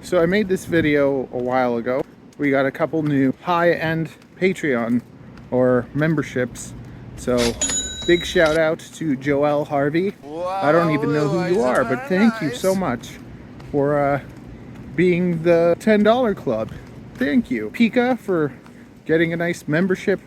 So I made this video a while ago. We got a couple new high-end Patreon or memberships. So big shout out to Joel Harvey. I don't even know who you are, but thank you so much for being the $10 club. Thank you. Pika for getting a nice membership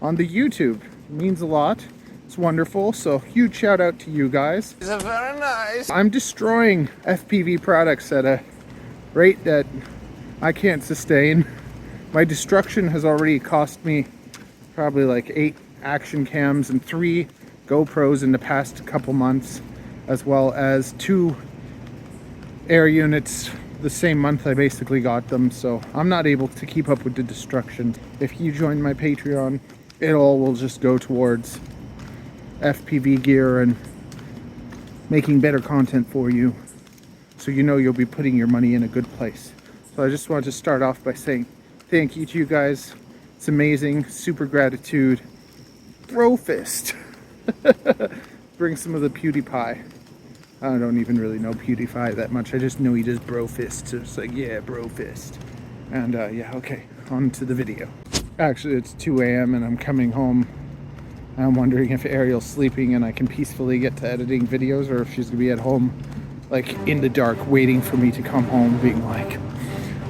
on the YouTube. It means a lot. It's wonderful. So huge shout out to you guys. It's very nice. I'm destroying FPV products at a rate that I can't sustain. My destruction has already cost me probably like 8 action cams and 3 GoPros in the past couple months, as well as 2 air units the same month I basically got them. So I'm not able to keep up with the destruction. If you join my Patreon, it all will just go towards FPV gear and making better content for you, so you know you'll be putting your money in a good place. So I just wanted to start off by saying thank you to you guys. It's amazing. Super gratitude. Bro fist. Bring some of the PewDiePie. I don't even really know PewDiePie that much. I just know he does bro fist. So it's like, yeah, bro fist. And yeah, okay, on to the video. Actually, it's 2 a.m. and I'm coming home. I'm wondering if Ariel's sleeping and I can peacefully get to editing videos, or if she's gonna be at home like in the dark waiting for me to come home being like,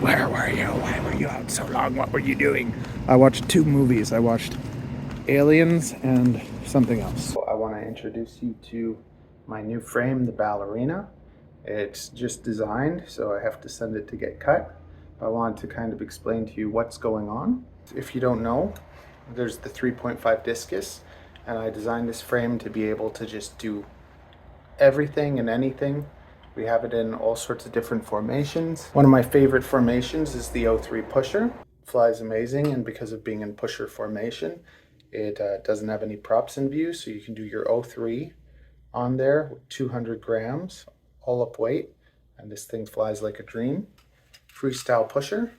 where were you? Why were you out so long? What were you doing? I watched 2 movies. I watched Aliens and something else. I want to introduce you to my new frame, the Ballerina. It's just designed, so I have to send it to get cut. I want to kind of explain to you what's going on. If you don't know, there's the 3.5 discus, and I designed this frame to be able to just do everything and anything. We have it in all sorts of different formations. One of my favorite formations is the 03 pusher. Flies amazing, and because of being in pusher formation, it doesn't have any props in view, so you can do your 03 on there with 200 grams, all up weight, and this thing flies like a dream. Freestyle pusher,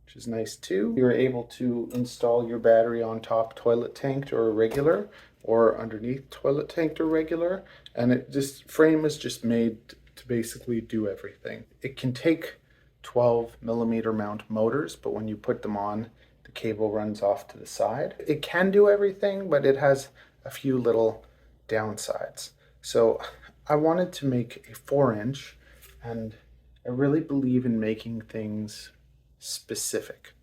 which is nice too. You're able to install your battery on top toilet tanked or regular, or underneath toilet tanked or regular, and this frame is just made to basically do everything. It can take 12mm mount motors, but when you put them on, the cable runs off to the side. It can do everything, but it has a few little downsides. So I wanted to make a 4-inch, and I really believe in making things specific,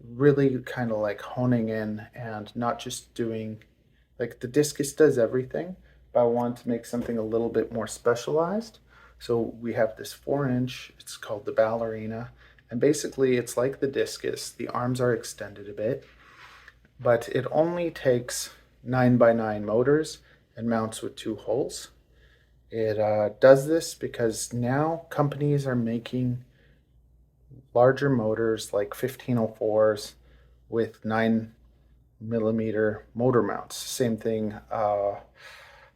really kind of like honing in and not just doing, like the discus does everything, but I want to make something a little bit more specialized. So we have this 4-inch, it's called the Ballerina, and basically it's like the discus. The arms are extended a bit, but it only takes 9x9 motors and mounts with 2 holes. It does this because now companies are making larger motors like 1504s with 9mm motor mounts. Same thing,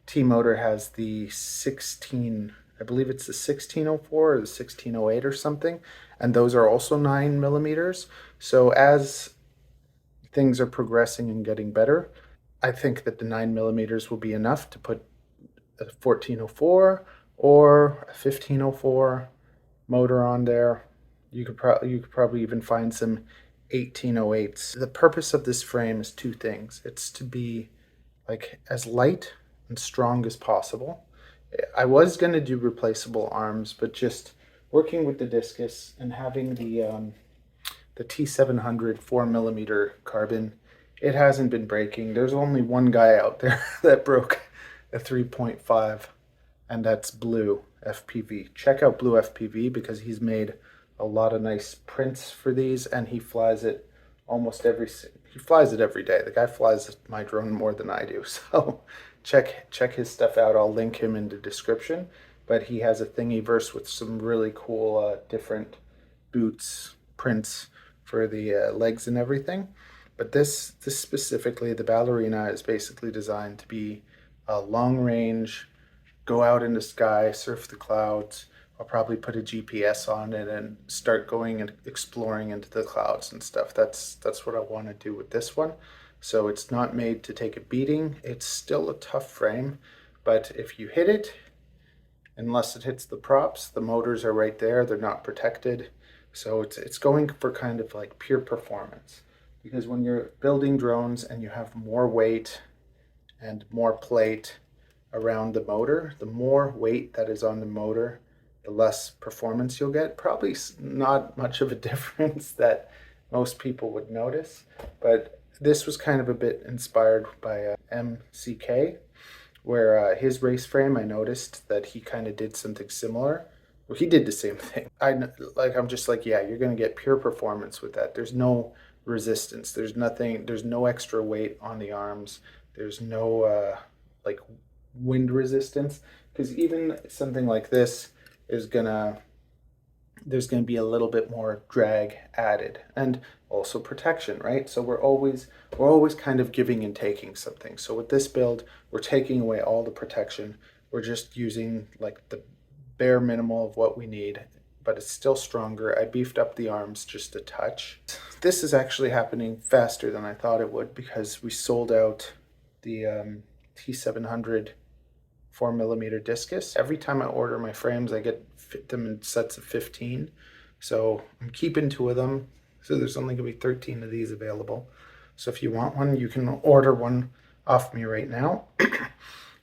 T-Motor has the 16, I believe it's the 1604 or the 1608 or something, and those are also 9mm. So as things are progressing and getting better, I think that the 9mm will be enough to put a 1404 or a 1504 motor on there. You could probably even find some 1808s. The purpose of this frame is 2 things. It's to be like as light and strong as possible. I was going to do replaceable arms, but just working with the discus and having the T700 4mm carbon, it hasn't been breaking. There's only one guy out there that broke a 3.5, and that's Blue FPV. Check out Blue FPV because he's made a lot of nice prints for these, and he flies it every day. The guy flies my drone more than I do, so check his stuff out. I'll link him in the description, but he has a Thingiverse with some really cool different boots prints for the legs and everything. But this specifically, the Ballerina, is basically designed to be a long range, go out in the sky, surf the clouds. I'll probably put a GPS on it and start going and exploring into the clouds and stuff. That's what I want to do with this one. So it's not made to take a beating. It's still a tough frame, but if you hit it, unless it hits the props. The motors are right there, they're not protected. So it's going for kind of like pure performance. Because when you're building drones and you have more weight and more plate around the motor, the more weight that is on the motor, the less performance you'll get. Probably not much of a difference that most people would notice, but this was kind of a bit inspired by MCK, where his race frame, I noticed that he kind of did something similar. Well, he did the same thing. I'm just like, yeah, you're going to get pure performance with that. There's no resistance. There's nothing. There's no extra weight on the arms. There's no like wind resistance, because even something like this is gonna, there's gonna be a little bit more drag added, and also protection, right? So we're always kind of giving and taking something. So with this build, we're taking away all the protection. We're just using like the bare minimal of what we need, but it's still stronger. I beefed up the arms just a touch. This is actually happening faster than I thought it would, because we sold out the T700 4mm discus. Every time I order my frames, I get them in sets of 15. So I'm keeping 2 of them. So there's only gonna be 13 of these available. So if you want one, you can order one off me right now.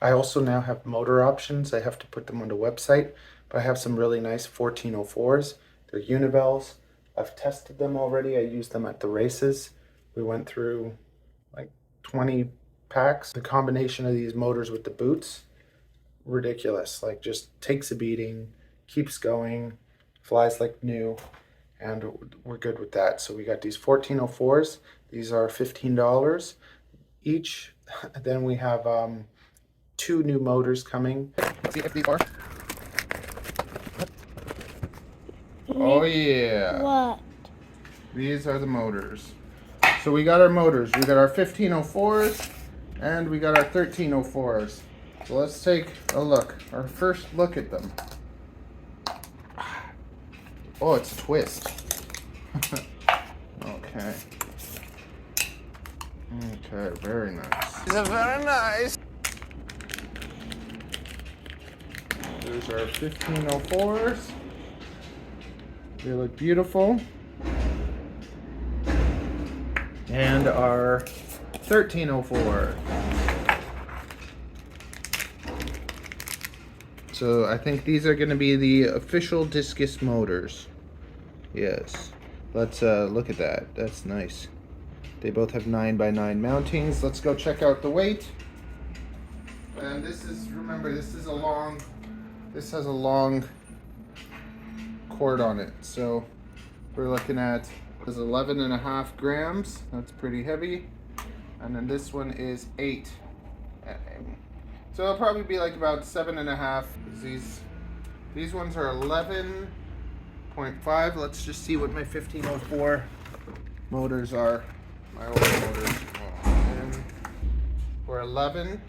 I also now have motor options. I have to put them on the website, but I have some really nice 1404s. They're Unibels. I've tested them already. I used them at the races. We went through like 20 packs. The combination of these motors with the boots, ridiculous. Like, just takes a beating, keeps going, flies like new, and we're good with that. So we got these 1404s. These are $15 each. Then we have 2 new motors coming. Let's see if these are. Oh yeah. What? These are the motors. So we got our motors. We got our 1504s and we got our 1304s. So let's take a look. Our first look at them. Oh, it's a twist. Okay. Okay, very nice. These are very nice. There's our 1504s. They look beautiful. And our 1304. So I think these are going to be the official discus motors. Yes. Let's look at that. That's nice. They both have 9x9 mountings. Let's go check out the weight. And this is, remember, this has a long cord on it. So we're looking at, is 11.5 grams. That's pretty heavy. And then this one is 8. So it'll probably be like about 7.5. These ones are 11.5. Let's just see what my 1504 motors are. My old motors. And we're 11,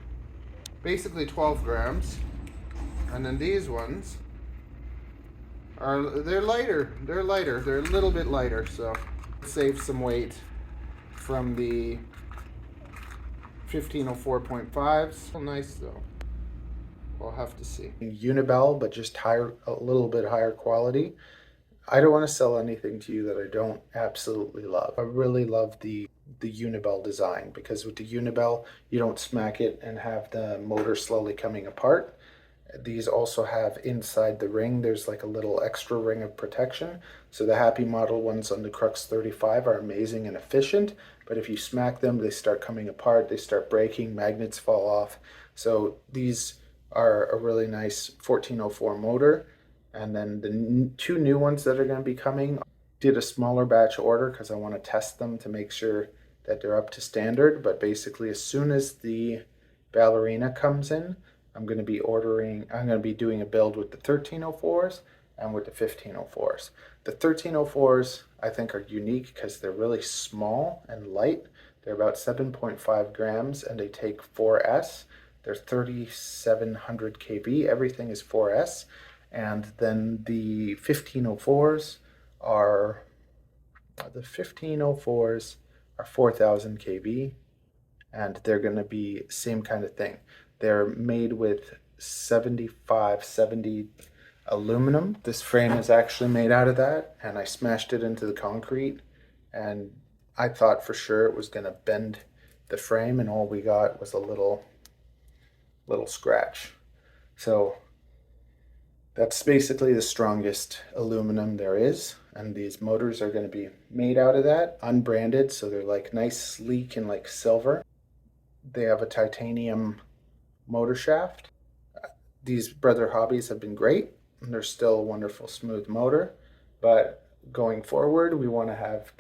basically 12 grams. And then these ones are, they're lighter. They're a little bit lighter, so save some weight from the 1504.5s. Nice though. We'll have to see. Unibel, but just higher, a little bit higher quality. I don't want to sell anything to you that I don't absolutely love. I really love the Unibel design, because with the Unibel, you don't smack it and have the motor slowly coming apart. These also have inside the ring, there's like a little extra ring of protection. So the Happy Model ones on the Crux 35 are amazing and efficient, but if you smack them, they start coming apart, they start breaking, magnets fall off. So these are a really nice 1404 motor. And then the 2 new ones that are going to be coming, did a smaller batch order because I want to test them to make sure that they're up to standard. But basically, as soon as the Ballerina comes in, I'm going to be doing a build with the 1304s and with the 1504s. The 1304s I think are unique because they're really small and light. They're about 7.5 grams and they take 4S. They're 3700 kb. Everything is 4S. And then the 1504s are 4000 kb, and they're going to be same kind of thing. They're made with 7570 aluminum. This frame is actually made out of that, and I smashed it into the concrete, and I thought for sure it was going to bend the frame, and all we got was a little scratch. So that's basically the strongest aluminum there is, and these motors are going to be made out of that, unbranded, so they're like nice, sleek, and like silver. They have a titanium motor shaft. These Brother Hobbies have been great, and they're still a wonderful smooth motor, but going forward we want to have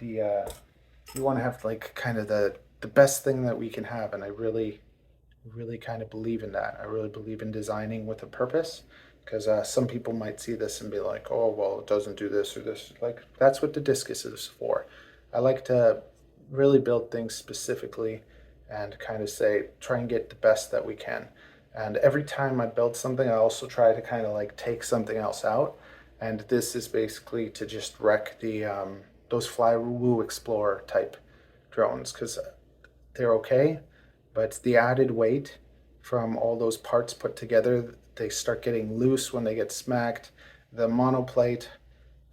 like kind of the best thing that we can have, and I really kind of believe in that. I really believe in designing with a purpose, because some people might see this and be like, oh, well, it doesn't do this or this. Like, that's what the discus is for. I like to really build things specifically and kind of say, try and get the best that we can. And every time I build something, I also try to kind of like take something else out. And this is basically to just wreck the those Flywoo Explorer type drones, because they're okay, but the added weight from all those parts put together, they start getting loose when they get smacked. The monoplate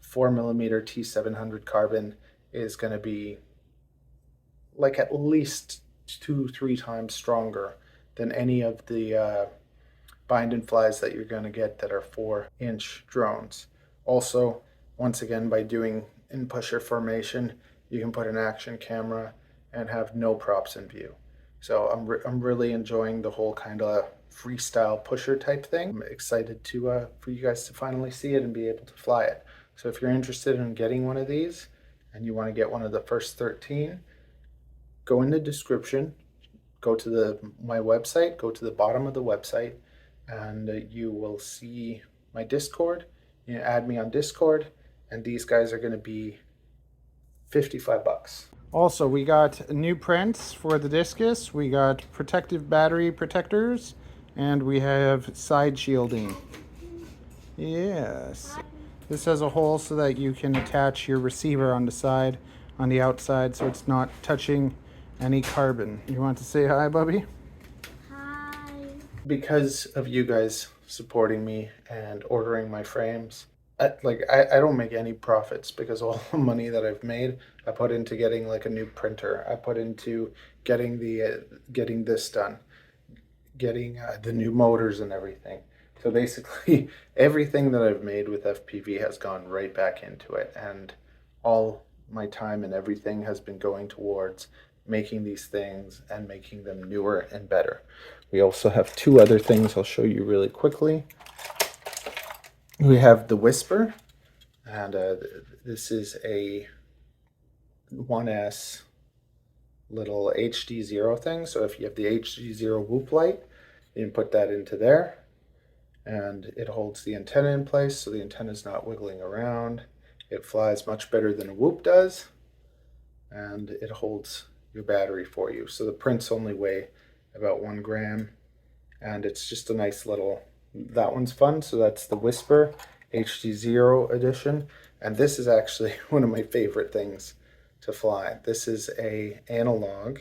4mm T700 carbon is going to be like at least 2-3 times stronger than any of the bind and flies that you're going to get that are 4-inch drones. Also, once again, by doing in pusher formation, you can put an action camera and have no props in view. So I'm really enjoying the whole kind of freestyle pusher type thing. I'm excited to for you guys to finally see it and be able to fly it. So if you're interested in getting one of these and you want to get one of the first 13, go in the description, go to my website, go to the bottom of the website, and you will see my Discord. You know, add me on Discord, and these guys are going to be $55. Also, we got new prints for the discus. We got protective battery protectors, and we have side shielding. Yes. This has a hole so that you can attach your receiver on the side, on the outside, so it's not touching any carbon. You want to say hi, Bubby? Hi. Because of you guys supporting me and ordering my frames, I don't make any profits, because all the money that I've made, I put into getting like a new printer. I put into getting getting this done, getting the new motors and everything. So basically, everything that I've made with FPV has gone right back into it, and all my time and everything has been going towards making these things and making them newer and better. We also have two other things I'll show you really quickly. We have the Whisper, and this is a 1S little HD0 thing. So if you have the HD0 whoop light, you can put that into there, and it holds the antenna in place so the antenna is not wiggling around. It flies much better than a whoop does, and it holds your battery for you. So the prints only weigh about 1 gram, and it's just a nice little, that one's fun. So that's the Whisper HD0 edition, and this is actually one of my favorite things to fly. This is a analog,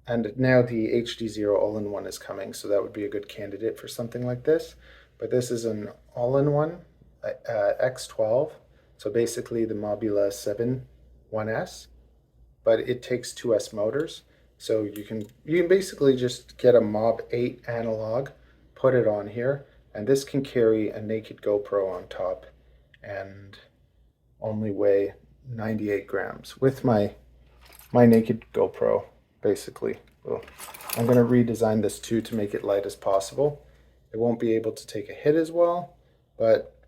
and now the HD0 all-in-one is coming, so that would be a good candidate for something like this. But this is an all-in-one X12, so basically the Mobula 7 1S, but it takes 2S motors. So you can basically just get a Mob 8 analog, put it on here, and this can carry a naked GoPro on top and only weigh 98 grams with my naked GoPro, basically. Well, I'm going to redesign this too to make it light as possible. It won't be able to take a hit as well, but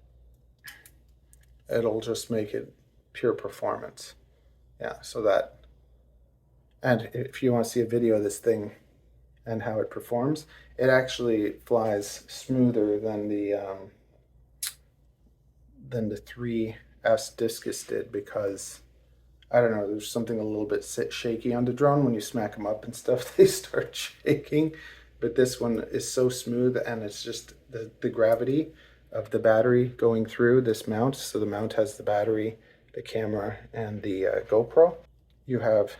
it'll just make it pure performance. Yeah, so that. And if you want to see a video of this thing and how it performs, it actually flies smoother than the 3S discus did, because I don't know, there's something a little bit shaky on the drone. When you smack them up and stuff, they start shaking. But this one is so smooth, and it's just the gravity of the battery going through this mount. So the mount has the battery, the camera, and the GoPro. You have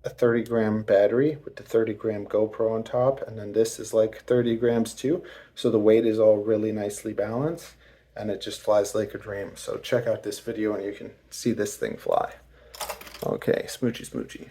a 30-gram battery with the 30-gram GoPro on top, and then this is like 30 grams too. So the weight is all really nicely balanced, and it just flies like a dream. So check out this video and you can see this thing fly. Okay, smoochy smoochy.